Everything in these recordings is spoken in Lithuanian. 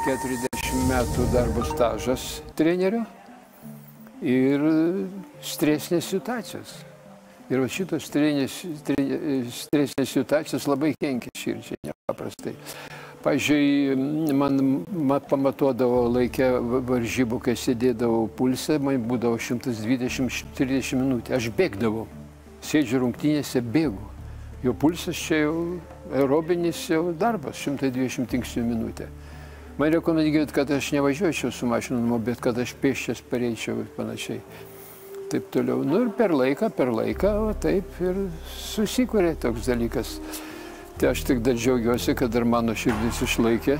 40 metų darbo stažas trenerio ir stresinės situacijos. Ir šitos stresinės situacijos labai kenkia širdžiai, nepaprastai. Pavyzdžiui, man pamatuodavo laikę varžybų, kai sėdėdavau pulse, man būdavo 120-30 minutę. Aš bėgdavau, sėdžiu rungtynėse, bėgu. Jo pulsas čia jau aerobinis jau darbas, 120 tinksnių minutę. Man rekomenduojate, kad aš nevažiuočiau su mašinu, bet kad aš pėsčias pareičiau ir panašiai. Taip toliau. Nu ir per laiką, o taip ir susikūrė toks dalykas. Tai aš tik dar džiaugiuosi, kad dar mano širdis išlaikė.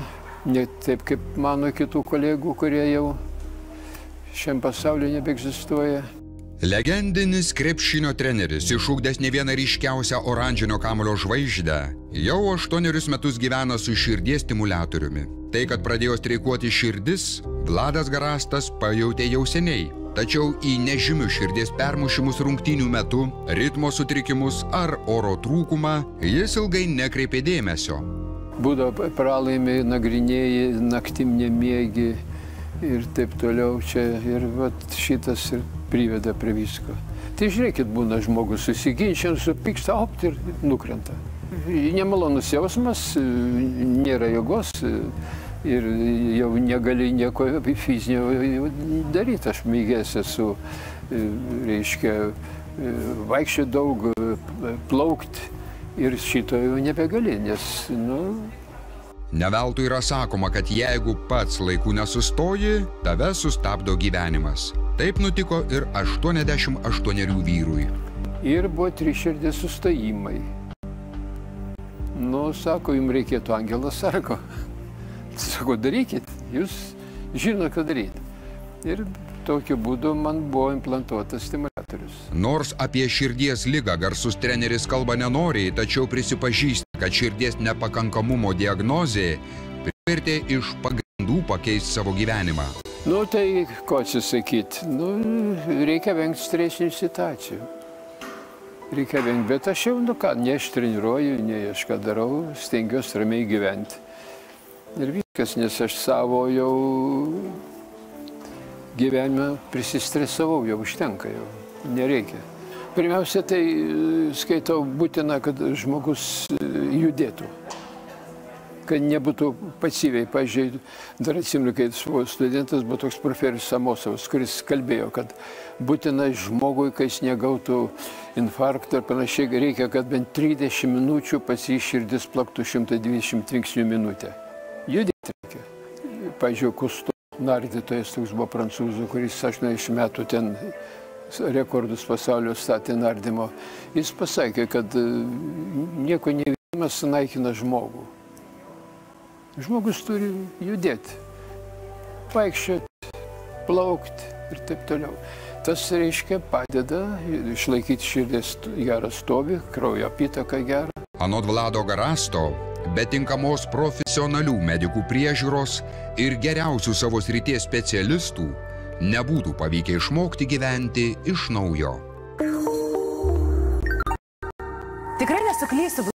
Ne taip kaip mano kitų kolegų, kurie jau šiam pasaulyje nebeegzistuoja. Legendinis krepšinio treneris, išugdęs ne vieną ryškiausią oranžinio kamuolio žvaigždę, jau 8 metus gyvena su širdies stimuliatoriumi. Tai, kad pradėjo streikuoti širdis, Vladas Garastas pajautė jau seniai. Tačiau į nežymius širdies permušimus rungtynių metu, ritmo sutrikimus ar oro trūkumą jis ilgai nekreipė dėmesio. Būdavo pralaimi, nagrinėjai, naktim nemiegi ir taip toliau čia. Ir šitas ir priveda prie visko. Tai žiūrėkit, būna žmogus susiginčiam, supyksta, opt ir nukrenta. Nemalonus jausmas, nėra jėgos. Ir jau negali nieko fizinio daryti. Aš mėgęs esu, reiškia, vaikščioti daug, plaukti ir šito jau nebegali, nes, Ne veltui yra sakoma, kad jeigu pats laiku nesustoji, tave sustabdo gyvenimas. Taip nutiko ir 88 vyrui. Ir buvo 3 širdies sustojimai. Sako, jums reikėtų angelo sargo. Sako, darykit, jūs žinote, ką daryti. Ir tokiu būdu man buvo implantuotas stimuliatorius. Nors apie širdies ligą garsus treneris kalba nenoriai, tačiau prisipažįsta, kad širdies nepakankamumo diagnozė privertė iš pagrindų pakeisti savo gyvenimą. Tai ko atsisakyti? Reikia vengti stresinių situacijų. Reikia vengti, bet aš jau, neištreniruoju, nei aš ką darau, stengiuosi ramiai gyventi. Ir viskas, nes aš savo jau gyvenime prisistresavau, jau užtenka, jau nereikia. Pirmiausia, tai skaitau būtina, kad žmogus judėtų, kad nebūtų pasyviai. Pavyzdžiui, dar atsimenu, kai studentas buvo toks profesorius Samosovas, kuris kalbėjo, kad būtina žmogui, kai jis negautų infarktą ir panašiai, reikia, kad bent 30 minučių pas jį širdis plaktų 120 tvinksnių minutę. Judėti reikia. Pavyzdžiui, Kusto nardytojas toks buvo prancūzų, kuris 80 metų ten rekordus pasaulio statė nardymo. Jis pasakė, kad nieko neveikimas sunaikina žmogų. Žmogus turi judėti, vaikščioti, plaukti ir taip toliau. Tas, reiškia, padeda išlaikyti širdies gerą stovį, kraujo apytaką gerą. Anot Vlado Garasto, be tinkamos profesionalių medikų priežiūros ir geriausių savo srities specialistų nebūtų pavykę išmokti gyventi iš naujo. Tikrai nesuklysiu.